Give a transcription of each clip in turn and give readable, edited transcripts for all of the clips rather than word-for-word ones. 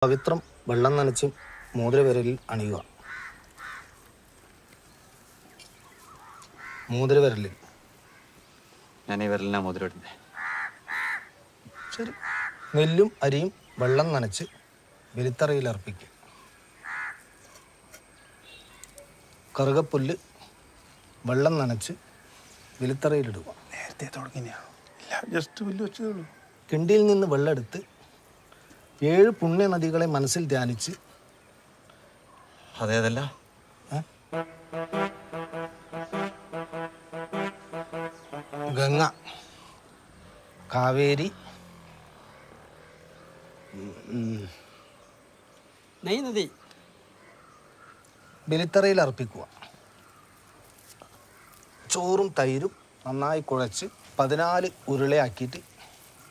പവിത്രം വെള്ളം നനച്ച് മോതിരവിരലിൽ അണിയുക. മോതിരവിരലിൽ ഞാൻ ഈ വിരലിനാ മോതിരമിടുന്നത്. ശരി. നെല്ലും അരിയും വെള്ളം നനച്ച് വെലിത്തറയിൽ അർപ്പിക്കുക. കറുകപ്പുല്ല് വെള്ളം നനച്ച് വെലിത്തറയിലിടുക. നേരത്തെ തുടങ്ങിയ ജസ്റ്റ് പുല്ല് വെച്ചതേ ഉള്ളൂ. കിണ്ടിയിൽ നിന്ന് വെള്ളമെടുത്ത് 7 പുണ്യ നദികളെ മനസ്സിൽ ധ്യാനിച്ച് അതേതല്ല ഗംഗ, കാവേരി, നദി ബലിത്തറയിൽ അർപ്പിക്കുക. ചോറും തൈരും നന്നായി കുഴച്ച് 14 ഉരുളയാക്കിയിട്ട്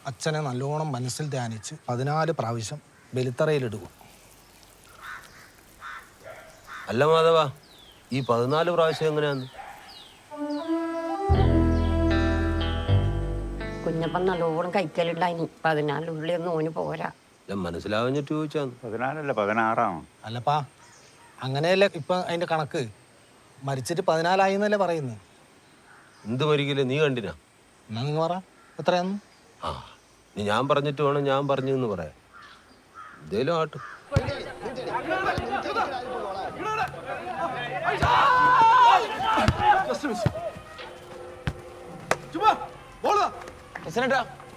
അച്ഛനെ നല്ലോണം മനസ്സിൽ ധ്യാനിച്ച് 14 പ്രാവശ്യം ബലിത്തറയിലിടുക. അല്ല മാധവ, ഈ 14 പ്രാവശ്യം എങ്ങനെയാന്ന്? കുഞ്ഞപ്പം നല്ലോണം കഴിക്കലുണ്ടായിനി. 14 ഉള്ളിയൊന്നും ഓന് പോരാ. ഞാൻ മനസ്സിലാവഞ്ഞിട്ട് ചോദിച്ചാന്ന്. 14 16 അല്ലപ്പാ, അങ്ങനെയല്ലേ ഇപ്പൊ അതിന്റെ കണക്ക്. മരിച്ചിട്ട് 14 ആയി എന്നല്ലേ പറയുന്നത്. എന്ത് മരിക്കില്ല, നീ കണ്ടിനാ? എന്നാ നിങ്ങൾ പറ എത്രയാന്ന്. ആ, നീ ഞാൻ പറഞ്ഞിട്ട് വേണം ഞാൻ പറഞ്ഞു എന്ന് പറയാം. എന്തേലും ആട്ട്.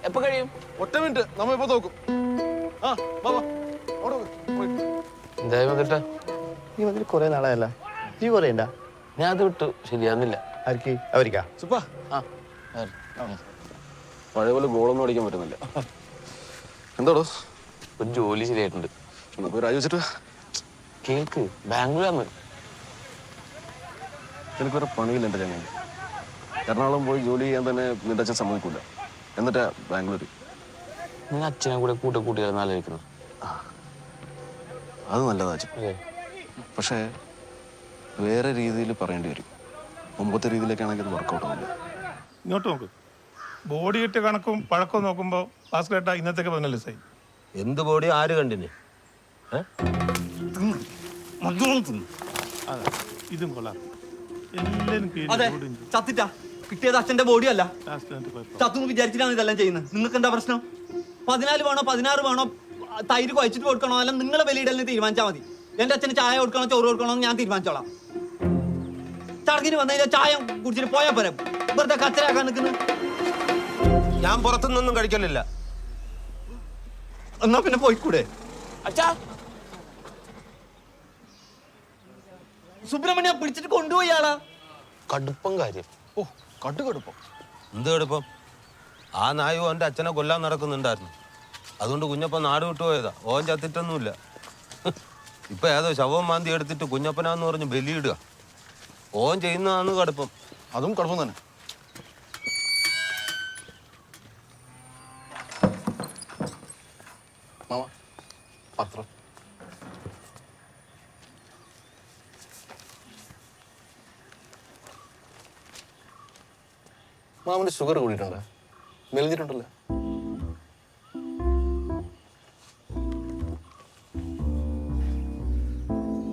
എപ്പോ കഴിയും? ഒറ്റ മിനിറ്റ്, നമ്മ ഇപ്പൊ നോക്കും. നീ വന്നിട്ട് കുറെ നാളായല്ല. നീ പറയണ്ട. ഞാൻ അത് വിട്ടു, ശരിയാന്നില്ല. ആർക്ക്? അവരിക്കാ? സുപ്പാ, പഴയപോലെ ഗോളൊന്നും അടിക്കാൻ പറ്റുന്നില്ല. എന്താടോ ഒരു ജോലി ശരിയായിട്ടുണ്ട്. രാജിവെച്ചിട്ട് കേൾക്ക്, ബാംഗ്ലൂരാന്ന്. എനിക്ക് വേറെ പണിയില്ല എൻ്റെ ചങ്ങനെ. എറണാകുളം പോയി ജോലി ചെയ്യാൻ തന്നെ നിന്റെ അച്ഛൻ സമ്മതിക്കൂല. എന്നിട്ടാ ബാംഗ്ലൂർ. നിങ്ങൾ അച്ഛനെ കൂടെ കൂട്ടിയാൽ ആലോചിക്കുന്നു. അത് നല്ലതാ അച്ഛൻ. പക്ഷേ വേറെ രീതിയിൽ പറയേണ്ടി വരും. മുമ്പത്തെ രീതിയിലൊക്കെ ആണെങ്കിൽ അത് വർക്കൗട്ട് ആവില്ല. ഇങ്ങോട്ട് നോക്ക്. ബോഡി കിട്ടിയ കണക്കും പഴക്കവും നോക്കുമ്പോൾ ഭാസ്കരേട്ട ഇന്നത്തേക്ക് 14 ദിവസമായി. എന്ത് ബോഡി ആര് കണ്ടിന്? ഇതും കൊള്ളാം. എല്ലാരും ചത്തിട്ടാ കിട്ടിയത് അച്ഛന്റെ ബോഡി അല്ല. ചത്തു വിചാരിച്ചിട്ടാണ് ഇതെല്ലാം ചെയ്യുന്നത്. നിങ്ങൾക്ക് എന്താ പ്രശ്നം? 14 വേണോ 16 വേണോ തൈര് കുഴച്ചിട്ട് കൊടുക്കണോ, അല്ല നിങ്ങളെ വിലയിടലിന് തീരുമാനിച്ചാൽ മതി. എന്റെ അച്ഛന് ചായ കൊടുക്കണോ ചോറ് കൊടുക്കണോ ഞാൻ തീരുമാനിച്ചോളാം. ചടങ്ങിന് വന്നു കഴിഞ്ഞാൽ ചായ കുടിച്ചിട്ട് പോയാൽ പോരാ. വെറുതെ കച്ചരാക്കാൻ നിൽക്കുന്നു. ഞാൻ പുറത്തുനിന്നൊന്നും കഴിക്കലില്ല. എന്നാ പിന്നെ പോയിക്കൂടെ? അച്ഛാ, സുബ്രഹ്മണ്യം പിടിച്ചിട്ട് കൊണ്ടുപോയി ആളാ. കടുപ്പം കാര്യം. ഓ, കടുപ്പം. എന്ത് കടുപ്പം? ആ നായു എൻ്റെ അച്ഛനെ കൊല്ലാൻ നടക്കുന്നുണ്ടായിരുന്നു. അതുകൊണ്ട് കുഞ്ഞപ്പൻ നാട് വിട്ടുപോയതാ. ഓൻ ചത്തിട്ടൊന്നുമില്ല. ഇപ്പൊ ഏതോ ശവം മാന്തി എടുത്തിട്ട് കുഞ്ഞപ്പനാന്ന് പറഞ്ഞ് ബലിയിടുക. ഓൻ ചെയ്യുന്നതാണ് കടുപ്പം. അതും കടുപ്പം തന്നെ. മാമ, പത്രം. മാമന് ഷുഗർ കൂടിയിട്ടുണ്ടോ? മെലിഞ്ഞിട്ടുണ്ടല്ലോ.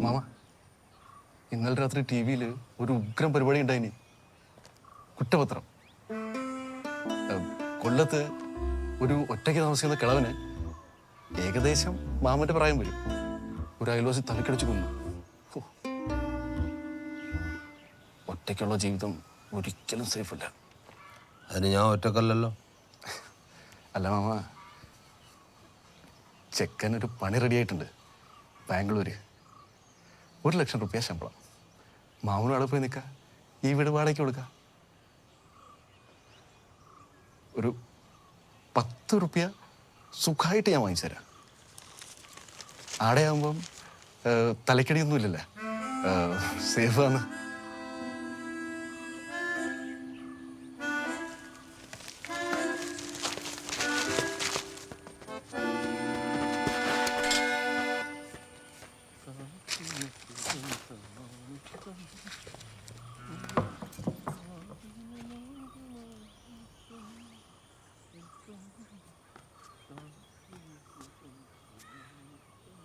മാമ, ഇന്നലെ രാത്രി TV-യിൽ ഒരു ഉഗ്രം പരിപാടി ഉണ്ടായിനി. കുറ്റപത്രം. കൊല്ലത്ത് ഒരു ഒറ്റയ്ക്ക് താമസിക്കുന്ന കിളവന് ഏകദേശം മാമന്റെ പ്രായം വരും. ഒരു അയൽവാസി തലക്കടിച്ചു കൊന്നു. ഒറ്റയ്ക്കുള്ള ജീവിതം ഒരിക്കലും സേഫ് അല്ല. അതിന് ഞാൻ ഒറ്റക്കല്ലല്ലോ. അല്ല മാമ, ചെക്കൻ ഒരു പണി റെഡിയായിട്ടുണ്ട് ബാംഗ്ലൂര്. 1 ലക്ഷം രൂപ ശമ്പളം. മാമനും അവിടെ പോയി നിൽക്കുക. ഈ വീട് വാടകയ്ക്ക് കൊടുക്കുക. ഒരു 10 രൂപ സുഖമായിട്ട് ഞാൻ വാങ്ങിച്ചു തരാം. ആടെയാകുമ്പം തലക്കടിയൊന്നും ഇല്ലല്ലേ, സേഫാണ്.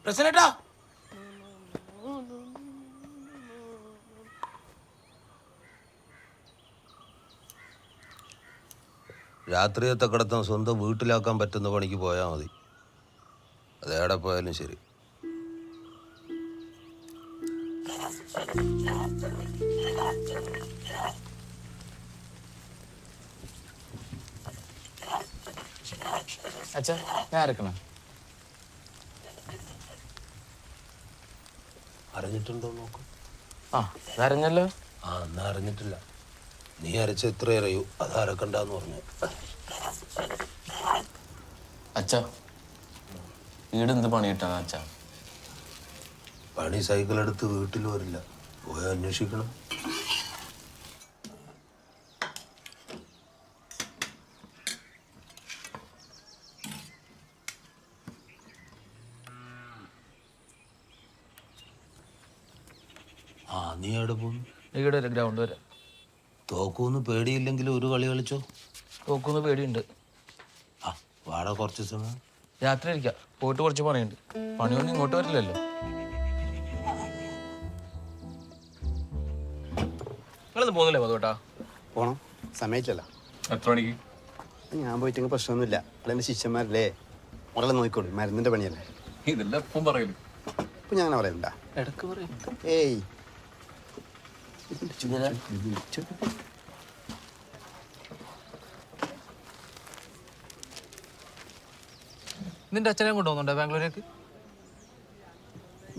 പ്രശ്നേട്ടാ രാത്രിയത്തെ കിടത്തം സ്വന്തം വീട്ടിലാക്കാൻ പറ്റുന്ന പണിക്ക് പോയാൽ മതി. അതേടെ പോയാലും ശരി. അച്ഛാ ഞാൻ അരക്കണ അറിഞ്ഞിട്ടുണ്ടോ നോക്കും. ആ അതറിഞ്ഞല്ലോ. ആ എന്നാ അറിഞ്ഞിട്ടില്ല. നീ അരച്ച എത്ര അറിയൂ അത് അരക്കണ്ടെന്ന് പറഞ്ഞു. അച്ഛാ വീട് എന്ത് പണി കിട്ടാന്ന് അച്ഛാ? പണി സൈക്കിൾ എടുത്ത് വീട്ടിൽ വരില്ല, പോയി അന്വേഷിക്കണം. ആ നീ എവിടെ പോകുന്നു? ഇവിടെ വരെ ഗ്രൗണ്ട് വരെ. തോക്കൂന്ന് പേടിയില്ലെങ്കിൽ ഒരു കളി കളിച്ചോ. തോക്കുന്ന പേടിയുണ്ട്. ആ വാട കുറച്ച് സമയം. രാത്രി ഇരിക്കാം, പോയിട്ട് കുറച്ച് പണിയുണ്ട്. പണിയൊന്നും ഇങ്ങോട്ട് വരില്ലല്ലോ. നിങ്ങളൊന്നും പോകുന്നില്ലേ മധുട്ടാ? പോണം, സമയത്തില്ല. എത്ര മണിക്ക്? ഞാൻ പോയിട്ടെങ്കിൽ പ്രശ്നമൊന്നുമില്ല. ഇവിടെ എൻ്റെ ശിഷ്യന്മാരല്ലേ, മുറലെ നോക്കിക്കോളൂ. മരുന്നിൻ്റെ പണിയല്ലേ. ഇതെല്ലാം എപ്പം പറയല്. ഇപ്പം ഞാൻ അങ്ങനെ പറയണ്ട. ഇടക്ക് പറയും. ഏയ് നിന്റെ അച്ഛനെ കൊണ്ടുപോകുന്നുണ്ടോ ബാംഗ്ലൂരേക്ക്?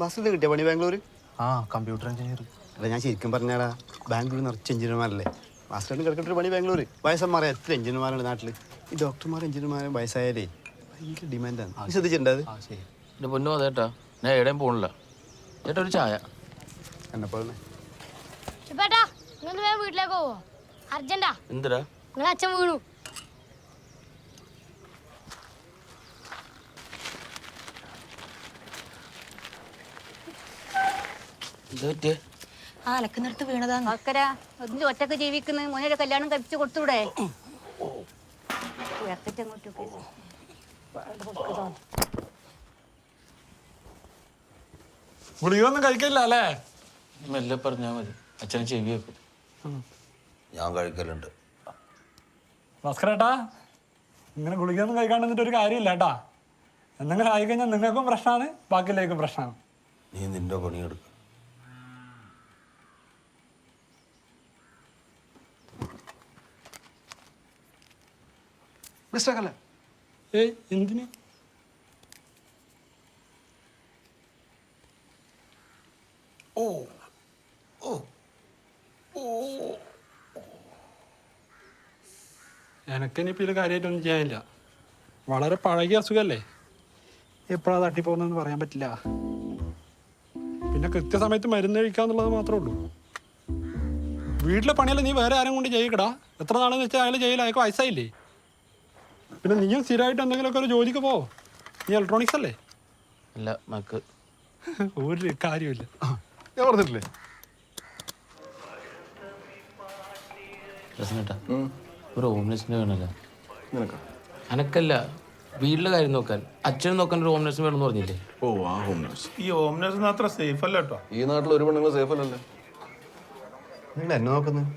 ബസ്സിൽ കിട്ടിയ പണി ബാംഗ്ലൂർ? ആ കമ്പ്യൂട്ടർ എഞ്ചിനീയർ. അല്ല ഞാൻ ശരിക്കും പറഞ്ഞാടാ, ബാംഗ്ലൂർ നിറച്ച് എഞ്ചിനീയർമാരല്ലേ. ബസ്സിലാണ് കിടക്കേണ്ട പണി ബാംഗ്ലൂർ. വയസ്സന്മാരെ എത്ര എഞ്ചിനീയർമാരുണ്ട് നാട്ടിൽ. ഈ ഡോക്ടർമാരും എഞ്ചിനീയർമാരും വയസ്സായാലേ ഭയങ്കര ഡിമാൻഡാണ്. ശ്രദ്ധിച്ചിട്ടുണ്ട് അത്? എൻ്റെ പൊന്നു അതേട്ടാ, ഞാൻ എവിടെയും പോണില്ല. ചേട്ടാ ഒരു ചായ. എന്നെപ്പോലെ ചേട്ടാ നിങ്ങൾ വേഗം വീട്ടിലേക്ക് പോവോ? അർജന്റാ. എന്തിനാ? നിങ്ങളെ അച്ഛൻ വീണു. എന്താ പറ്റിയേ? ആ അലക്കുന്നിടത്ത് വീണതാണ്. ഒന്ന് ഒറ്റക്ക് ജീവിക്കുന്ന മോനൊരു കല്യാണം കഴിപ്പിച്ച് കൊടുത്തൂടെ? ഗുളികയൊന്നും കഴിക്കില്ല അല്ലേ? മെല്ലെ പറഞ്ഞാൽ മതി, അച്ഛനെ ചെവി വെക്കും. ഞാൻ കഴിക്കലുണ്ട്. ഭാസ്കരേട്ടാ, ഇങ്ങനെ ഗുളികയൊന്നും കഴിക്കാണ്ട് നിന്നിട്ട് ഒരു കാര്യമില്ല കേട്ടാ. എന്തെങ്കിലും ആയിക്കഴിഞ്ഞാൽ നിങ്ങൾക്കും പ്രശ്നമാണ്, ബാക്കിയിലേക്കും പ്രശ്നമാണ്. നീ നിന്റെ പണിയെടുക്ക. ഏയ് എന്തിന്? എനക്കിനിപ്പോൾ ഇത് കാര്യമായിട്ടൊന്നും ചെയ്യാനില്ല. വളരെ പഴകിയ അസുഖമല്ലേ, എപ്പോഴാണ് തട്ടിപ്പോകുന്നതെന്ന് പറയാൻ പറ്റില്ല. പിന്നെ കൃത്യസമയത്ത് മരുന്ന് കഴിക്കാന്നുള്ളത് മാത്രമേ ഉള്ളൂ. വീട്ടിലെ പണിയല്ല നീ വേറെ ആരും കൊണ്ട് ചെയ്യിക്കടാ. എത്ര നാളെന്ന് വെച്ചാൽ അയാൾ ചെയ്യില്ല, അയാൾക്ക് വയസ്സായില്ലേ. പിന്നെ നീയും സ്ഥിരമായിട്ട് എന്തെങ്കിലുമൊക്കെ ഒരു ജോലിക്ക് പോ. നീ ഇലക്ട്രോണിക്സ് അല്ലേ? അല്ല മക്ക് ഒരു കാര്യമില്ല. ഞാൻ പറഞ്ഞിട്ടില്ലേ? പ്രശ്നേട്ടാ ഒരു ഹോംലെസ്സിനെ വേണമല്ലോ. നിനക്കാ? അനക്കല്ല, വീട്ടിലെ കാര്യം നോക്കാൻ. അച്ഛനും നോക്കാൻ ഒരു ഹോംലെസ്സിന് വേണമെന്ന് പറഞ്ഞില്ലേ? ഓ ആ ഹോം നേഴ്സ്. ഈ ഹോം നേഴ്സ് അത്ര സേഫ് അല്ല കേട്ടോ. ഈ നാട്ടിൽ ഒരു പെണ്ണുങ്ങൾ സേഫ് അല്ലല്ലേ? നിങ്ങൾ എന്നെ നോക്കുന്നത്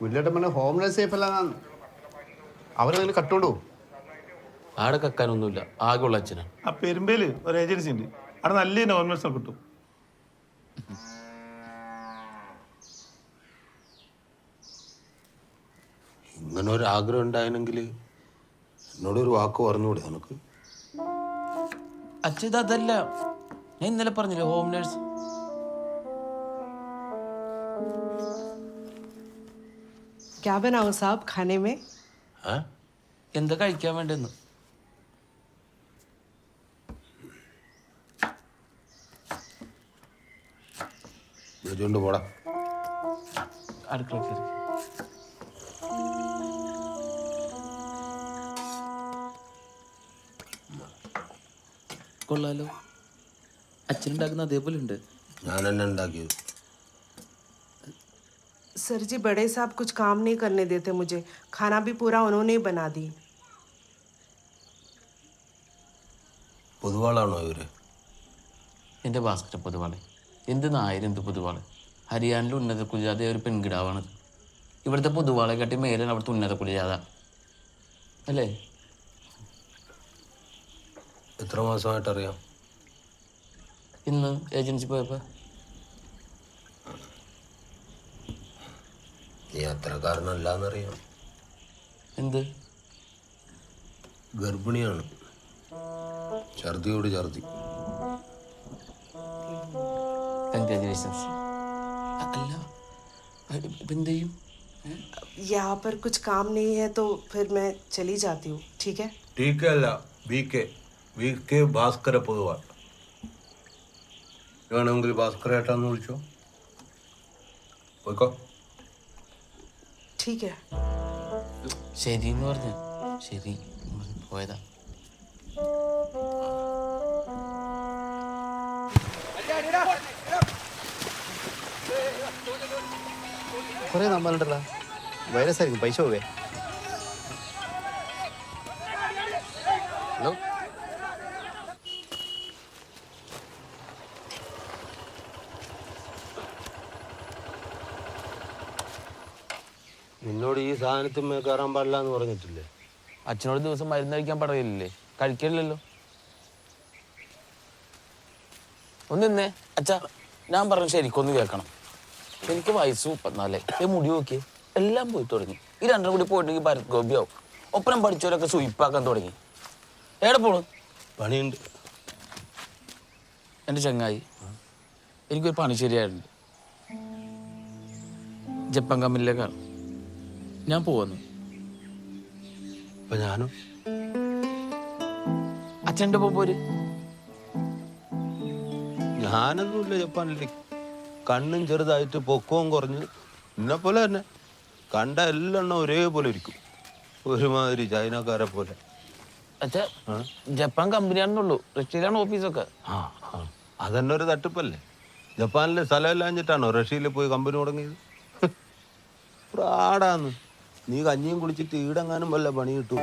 പുല്ലേട്ടൻ പറഞ്ഞ ഹോം നേഴ്സ് സേഫ് അല്ലാന്നാണ്. അവരതിന് കട്ടോണ്ടോ? ആടെ കക്കാനൊന്നുമില്ല, ആകെയുള്ള അച്ഛനാണ്. ആ പെരുമ്പേല് ഒരു ഏജൻസി ഉണ്ട്, അവിടെ നല്ല നോർമൽസ് കിട്ടും. ഇങ്ങനെ ഒരു ആഗ്രഹം ഉണ്ടായിരുന്നെങ്കിൽ എന്നോടൊരു വാക്ക് പറഞ്ഞുകൂടെ നിനക്ക്? അച്ഛൻ ഇതല്ല, ഞാൻ ഇന്നലെ പറഞ്ഞില്ലേ ഹോം നേഴ്സ്. क्या बनाऊं साहब खाने में? എന്താ കഴിക്കാൻ വേണ്ടെന്ന്? വെച്ചുകൊണ്ട് പോടാ. അടുക്കള കയറി. കൊള്ളാലോ, അച്ഛനുണ്ടാക്കുന്ന അതേപോലെ ഉണ്ട്. ഞാൻ എന്നെ ഉണ്ടാക്കിയത്. सर जी बड़े साहब कुछ काम नहीं करने देते मुझे, खाना भी पूरा उन्होंने ही बना दी. പൊതുവാളാണോ ഇവര്? എൻ്റെ ഭാസ്കര പൊതുവാളെ, എന്ത് നായർ എന്ത് പൊതുവാള്. ഹരിയാനയിലെ ഉന്നത കുലജാത ഒരു പെൺകിടാവാണത്. ഇവിടുത്തെ പൊതുവാളെ കാട്ടി മേലാണ് അവിടുത്തെ ഉന്നത കുലജാത അല്ലേ? എത്ര മാസമായിട്ടറിയാം? ഇന്ന് ഏജൻസി പോയപ്പോൾ. നീ അത്രക്കാരനല്ലാന്നറിയാം. എന്ത്? ഗർഭിണിയാണ്. ഛർദിയോട് ഛർദി. കൺഗ്രാജുലേഷൻസ്. അല്ല ഇപ്പം എന്ത് ചെയ്യും? यहाँ पर कुछ काम नहीं है तो फिर मैं चली जाती हूँ, ठीक है? ठीक है अല്ല VK ഭാസ്കര പൊതുവാൾ. വേണമെങ്കിൽ ഭാസ്കര ഏട്ടാന്ന് വിളിച്ചോ. പോയിക്കോ. ठीक है. ശരി എന്ന് പറഞ്ഞു. ശരി പോയതാ. കുറേ നമ്മളുണ്ടല്ലോ, വൈറസ് ആയിരിക്കും, പൈസ പോവേ. ഹലോ, നിന്നോട് ഈ സാധനത്തിന്മേ കയറാൻ പാടില്ല എന്ന് പറഞ്ഞിട്ടില്ലേ? അച്ഛനോട് ദിവസം മരുന്ന് കഴിക്കാൻ പറയില്ലേ? കഴിക്കില്ലല്ലോ. ഒന്ന് നിന്നേ അച്ഛാ, ഞാൻ പറഞ്ഞു ശരിക്കൊന്ന് കേൾക്കണം. എനിക്ക് വയസ്സ് 34. മുടി നോക്കിയേ, എല്ലാം പോയി തുടങ്ങി. ഈ രണ്ടും കൂടി പോയിട്ടെങ്കിൽ ഭരത് ഗോപിയാവും. ഒപ്പനം പഠിച്ചവരൊക്കെ സുയിപ്പാക്കാൻ തുടങ്ങി. എവിടെ പോണു? പണിയുണ്ട്. എൻ്റെ ചങ്ങായി, എനിക്കൊരു പണി ശരിയായിട്ടുണ്ട്. ജപ്പാൻ കമ്പനിയിലേക്കാണ് ഞാൻ പോവുന്നു. അപ്പൊ ഞാനും അച്ഛൻ്റെ പോര്. ഞാനൊന്നുമില്ല ജപ്പാനിലേക്ക്. കണ്ണും ചെറുതായിട്ട് പൊക്കവും കുറഞ്ഞ് എന്നെ പോലെ തന്നെ. കണ്ട എല്ലെണ്ണം ഒരേപോലെ ഇരിക്കും, ഒരുമാതിരി ചൈനക്കാരെ പോലെ. അച്ഛാ, ജപ്പാൻ കമ്പനിയാണെന്നുള്ളൂ, റഷ്യയിലാണ് ഓഫീസൊക്കെ. അതന്നെ ഒരു തട്ടിപ്പല്ലേ? ജപ്പാനിലെ സ്ഥലമില്ലാഞ്ഞിട്ടാണോ റഷ്യയിൽ പോയി കമ്പനി തുടങ്ങിയത്? പ്രാടാന്ന്. നീ കഞ്ഞിയും കുടിച്ചിട്ട് ഈടെങ്ങാനും വല്ല പണി കിട്ടൂ.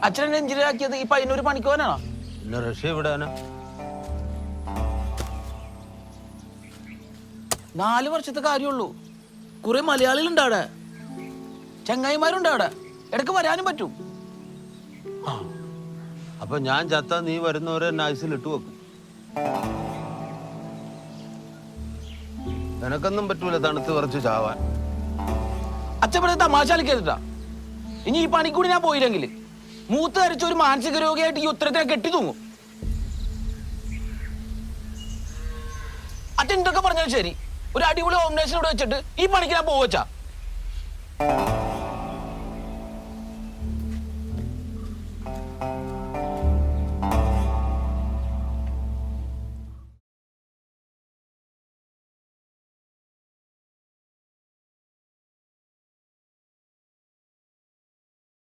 അച്ഛനെ എഞ്ചിനീയർ ആക്കിയത് ഈ പയ്യനൊരു പണിക്കോനാണോ? പിന്നെ റഷ്യ വിടാനാ? 4 വർഷത്തെ കാര്യമുള്ളൂ. കുറെ മലയാളികളുണ്ട് അവിടെ, ചങ്ങായിമാരുണ്ട് അവിടെ, ഇടയ്ക്ക് വരാനും പറ്റും. അപ്പൊ ഞാൻ ചത്താ നീ വരുന്നവരെ നൈസിൽ ഇട്ടു വെക്കും. എനക്കൊന്നും പറ്റൂല തണുത്ത് കുറച്ച് ചാവാൻ. അച്ഛൻ പറഞ്ഞ തമാശ കളിക്കരുതാ. ഇനി ഈ പണിക്കൂടി ഞാൻ പോയില്ലെങ്കിൽ മൂത്ത് ധരിച്ച ഒരു മാനസിക രോഗിയായിട്ട് ഈ ഉത്തരത്തിനെ കെട്ടി തൂങ്ങും. അച്ഛൻ എന്തൊക്കെ പറഞ്ഞാലും ശരി, ഒരു അടിപൊളി ഓംനേഷൻ ഇവിടെ വെച്ചിട്ട് ഈ പണിക്ക് ഞാൻ പോവച്ചാ.